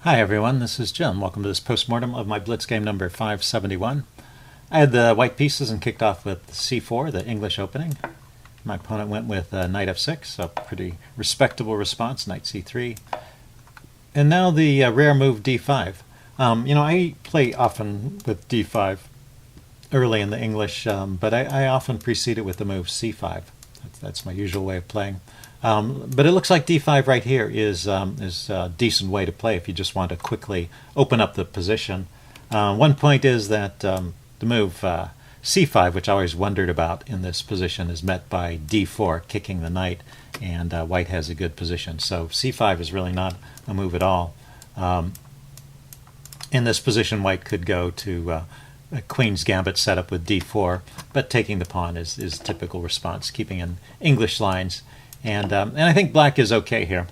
Hi everyone, this is Jim. Welcome to this postmortem of my Blitz game number 571. I had the white pieces and kicked off with c4, the English opening. My opponent went with knight f6, a pretty respectable response, knight c3. And now the rare move d5. I play often with d5 early in the English, but I often precede it with the move c5. That's my usual way of playing. But it looks like d5 right here is a decent way to play if you just want to quickly open up the position. One point is that the move c5, which I always wondered about in this position, is met by d4, kicking the knight, and white has a good position. So c5 is really not a move at all. In this position, white could go to a queen's gambit setup with d4, but taking the pawn is typical response, keeping in English lines. And I think black is okay here.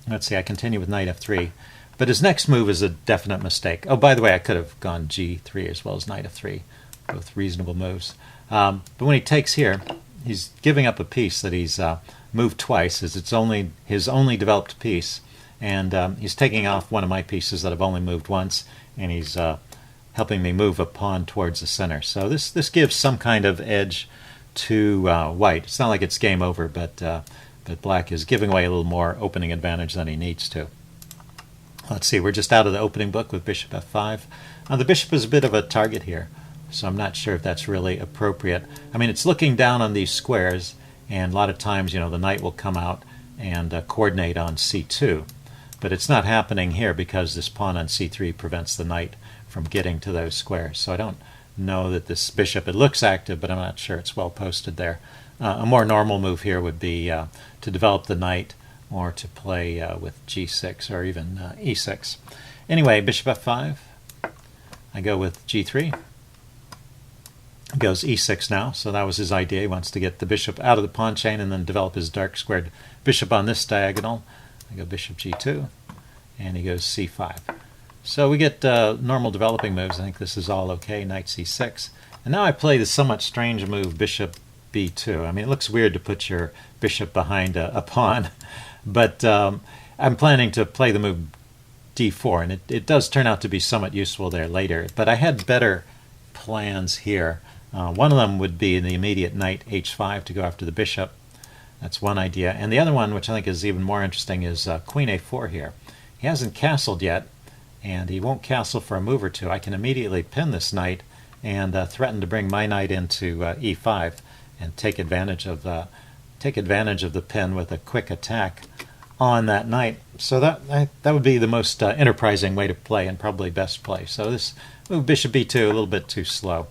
Let's see, I continue with knight f3. But his next move is a definite mistake. Oh, by the way, I could have gone g3 as well as knight f3. Both reasonable moves. But when he takes here, he's giving up a piece that he's moved twice, as it's only his only developed piece. And he's taking off one of my pieces that I've only moved once, and he's helping me move a pawn towards the center. So this gives some kind of edge to white. It's not like it's game over, but black is giving away a little more opening advantage than he needs to. Let's see, we're just out of the opening book with bishop f5. Now the bishop is a bit of a target here, so I'm not sure if that's really appropriate. I mean, it's looking down on these squares, and a lot of times, the knight will come out and coordinate on c2. But it's not happening here because this pawn on c3 prevents the knight from getting to those squares. So I don't know that this bishop, it looks active, but I'm not sure it's well posted there. A more normal move here would be to develop the knight or to play with g6 or even e6. Anyway, bishop f5. I go with g3. Goes e6 now, so that was his idea. He wants to get the bishop out of the pawn chain and then develop his dark squared bishop on this diagonal. I go bishop g2, and he goes c5. So we get normal developing moves. I think this is all okay, knight c6. And now I play this somewhat strange move, bishop b2. I mean, it looks weird to put your bishop behind a pawn, but I'm planning to play the move d4, and it does turn out to be somewhat useful there later. But I had better plans here. One of them would be the immediate knight h5 to go after the bishop. That's one idea. And the other one, which I think is even more interesting, is queen a4 here. He hasn't castled yet, and he won't castle for a move or two. I can immediately pin this knight and threaten to bring my knight into e5 and take advantage of the pin with a quick attack on that knight. So that would be the most enterprising way to play and probably best play. So this move bishop b2 a little bit too slow.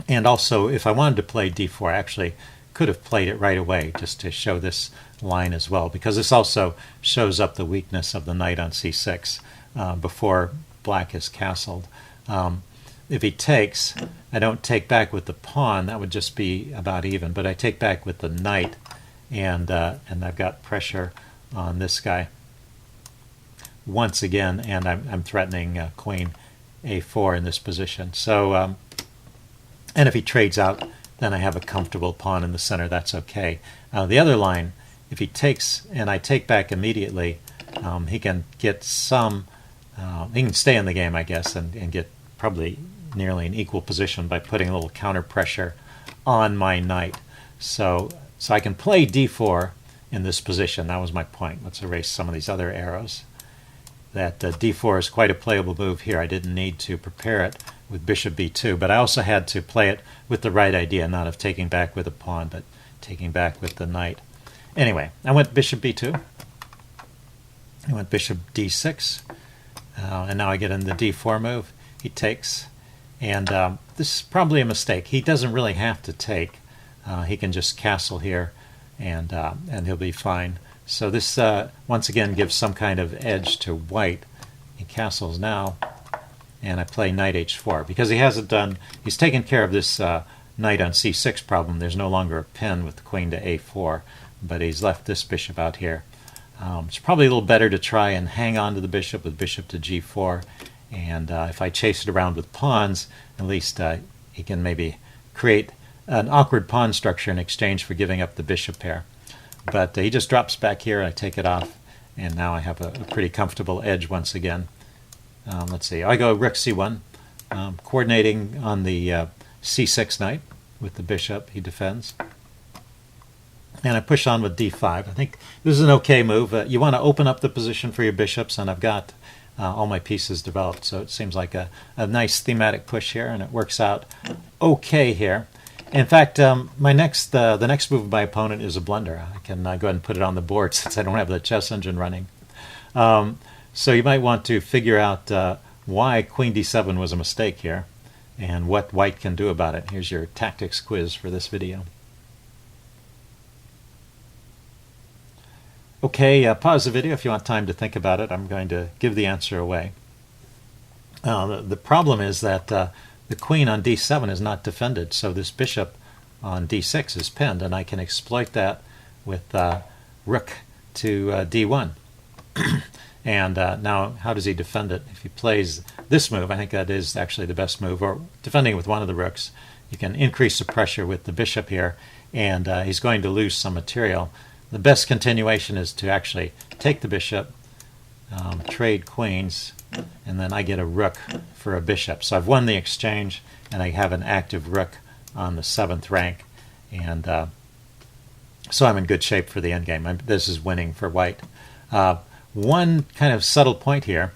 And also, if I wanted to play d4, I actually could have played it right away just to show this line as well, because this also shows up the weakness of the knight on c6 before black has castled. If he takes, I don't take back with the pawn. That would just be about even, but I take back with the knight, and I've got pressure on this guy once again, and I'm threatening queen a4 in this position. So, and if he trades out, then I have a comfortable pawn in the center. That's okay. The other line, if he takes and I take back immediately, he can get some. He can stay in the game, I guess, and get probably nearly an equal position by putting a little counter pressure on my knight. So I can play d4 in this position. That was my point. Let's erase some of these other arrows. That d4 is quite a playable move here. I didn't need to prepare it with bishop b2, but I also had to play it with the right idea, not of taking back with a pawn, but taking back with the knight. Anyway, I went bishop b2. I went bishop d6. And now I get in the d4 move. He takes. And this is probably a mistake. He doesn't really have to take. He can just castle here, and he'll be fine. So this, once again, gives some kind of edge to white. He castles now, and I play knight h4. Because he hasn't done, he's taken care of this knight on c6 problem. There's no longer a pin with the queen to a4, but he's left this bishop out here. It's probably a little better to try and hang on to the bishop with bishop to g4, and if I chase it around with pawns, at least he can maybe create an awkward pawn structure in exchange for giving up the bishop pair. But he just drops back here, I take it off, and now I have a pretty comfortable edge once again. Let's see, I go rook c1, coordinating on the c6 knight with the bishop. He defends. And I push on with d5. I think this is an okay move. You want to open up the position for your bishops, and I've got all my pieces developed, so it seems like a nice thematic push here, and it works out okay here. In fact, the next move of my opponent is a blunder. I can go ahead and put it on the board since I don't have the chess engine running. So you might want to figure out why queen d7 was a mistake here, and what white can do about it. Here's your tactics quiz for this video. Okay, pause the video if you want time to think about it. I'm going to give the answer away. The problem is that the queen on d7 is not defended, so this bishop on d6 is pinned, and I can exploit that with rook to d1. And now, how does he defend it? If he plays this move, I think that is actually the best move, or defending with one of the rooks. You can increase the pressure with the bishop here, and he's going to lose some material. The best continuation is to actually take the bishop, trade queens, and then I get a rook for a bishop. So I've won the exchange, and I have an active rook on the 7th rank, and so I'm in good shape for the endgame. This is winning for white. One kind of subtle point here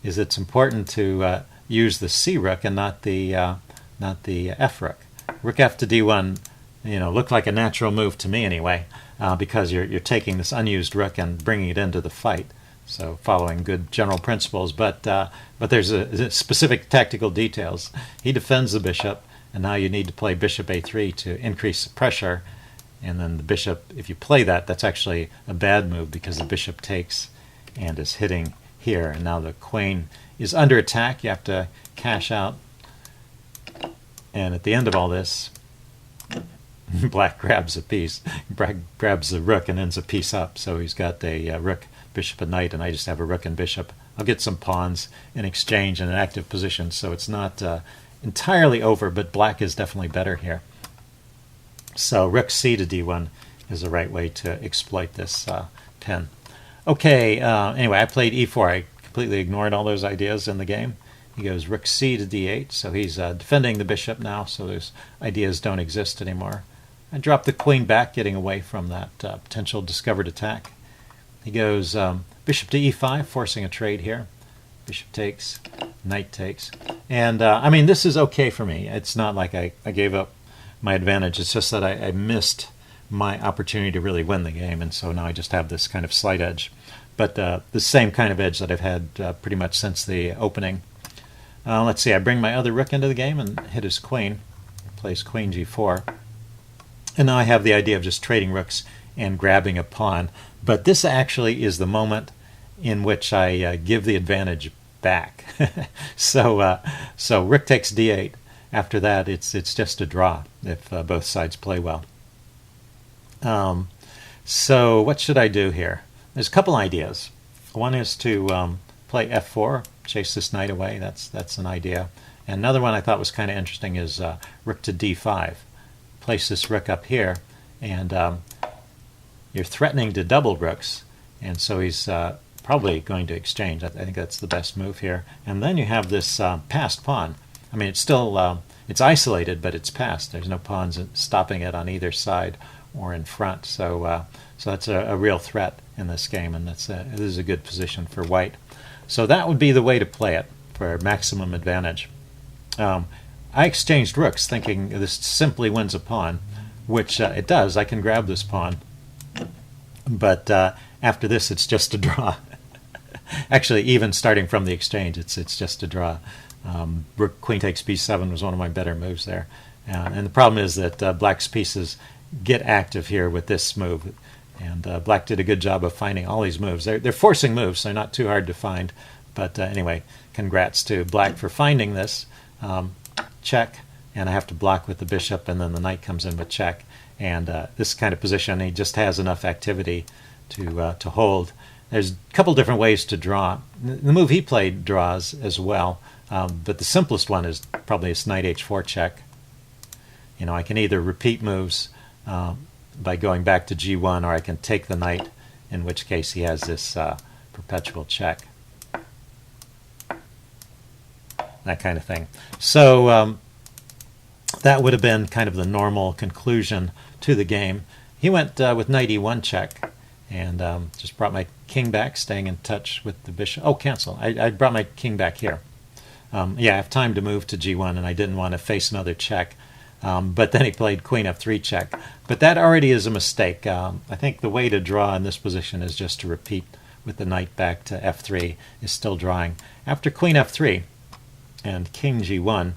is it's important to use the C rook and not the F rook. Rook F to D1, looked like a natural move to me anyway, because you're taking this unused rook and bringing it into the fight. So following good general principles, but there's a specific tactical details. He defends the bishop, and now you need to play bishop a3 to increase the pressure. And then the bishop, if you play that, that's actually a bad move because the bishop takes and is hitting here. And now the queen is under attack. You have to cash out. And at the end of all this, black grabs a piece, grabs the rook and ends a piece up. So he's got a rook, bishop, and knight, and I just have a rook and bishop. I'll get some pawns in exchange in an active position, so it's not entirely over, but black is definitely better here. So rook c to d1 is the right way to exploit this pin. Okay, anyway, I played e4. I completely ignored all those ideas in the game. He goes rook c to d8, so he's defending the bishop now, so those ideas don't exist anymore. I drop the queen back, getting away from that potential discovered attack. He goes bishop to e5, forcing a trade here. Bishop takes, knight takes. And, I mean, this is okay for me. It's not like I gave up my advantage. It's just that I missed my opportunity to really win the game, and so now I just have this kind of slight edge. But the same kind of edge that I've had pretty much since the opening. Let's see, I bring my other rook into the game and hit his queen. Plays queen g4. And now I have the idea of just trading rooks and grabbing a pawn. But this actually is the moment in which I give the advantage back. So rook takes d8. After that, it's just a draw if both sides play well. So what should I do here? There's a couple ideas. One is to play f4, chase this knight away. That's an idea. And another one I thought was kind of interesting is rook to d5. Place this rook up here, and you're threatening to double rooks, and so he's probably going to exchange. I think that's the best move here. And then you have this passed pawn. I mean, it's still it's isolated, but it's passed. There's no pawns stopping it on either side or in front. So that's a real threat in this game, and this is a good position for white. So that would be the way to play it for maximum advantage. I exchanged rooks thinking this simply wins a pawn, which it does. I can grab this pawn, but after this it's just a draw. Actually, even starting from the exchange, it's just a draw. Rook queen takes b7 was one of my better moves there, and the problem is that black's pieces get active here with this move, and black did a good job of finding all these moves. They're forcing moves, so they're not too hard to find, but anyway, congrats to black for finding this. Check, and I have to block with the bishop, and then the knight comes in with check, and this kind of position, he just has enough activity to hold. There's a couple different ways to draw. The move he played draws as well, but the simplest one is probably this knight h4 check. I can either repeat moves by going back to g1, or I can take the knight, in which case he has this perpetual check, that kind of thing. So that would have been kind of the normal conclusion to the game. He went with knight e1 check, and just brought my king back, staying in touch with the bishop. Oh, cancel. I brought my king back here. Yeah, I have time to move to g1, and I didn't want to face another check. But then he played queen f3 check. But that already is a mistake. I think the way to draw in this position is just to repeat with the knight back to f3, is still drawing. After queen f3 and king g1,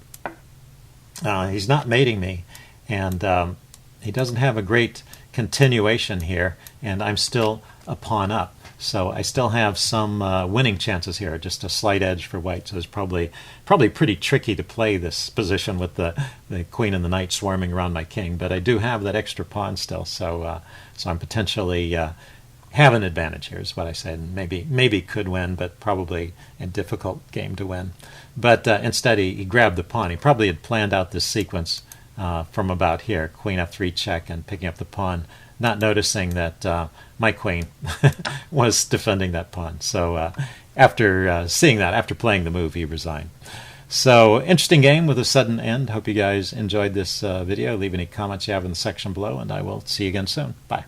he's not mating me, and he doesn't have a great continuation here, and I'm still a pawn up. So I still have some winning chances here, just a slight edge for white. So it's probably pretty tricky to play this position with the queen and the knight swarming around my king. But I do have that extra pawn still, so I'm potentially have an advantage here, is what I said. And maybe could win, but probably a difficult game to win. But instead he grabbed the pawn. He probably had planned out this sequence from about here, queen f3 check and picking up the pawn, not noticing that my queen was defending that pawn. So after seeing that, after playing the move, he resigned. So interesting game with a sudden end. Hope you guys enjoyed this video. Leave any comments you have in the section below, and I will see you again soon. Bye.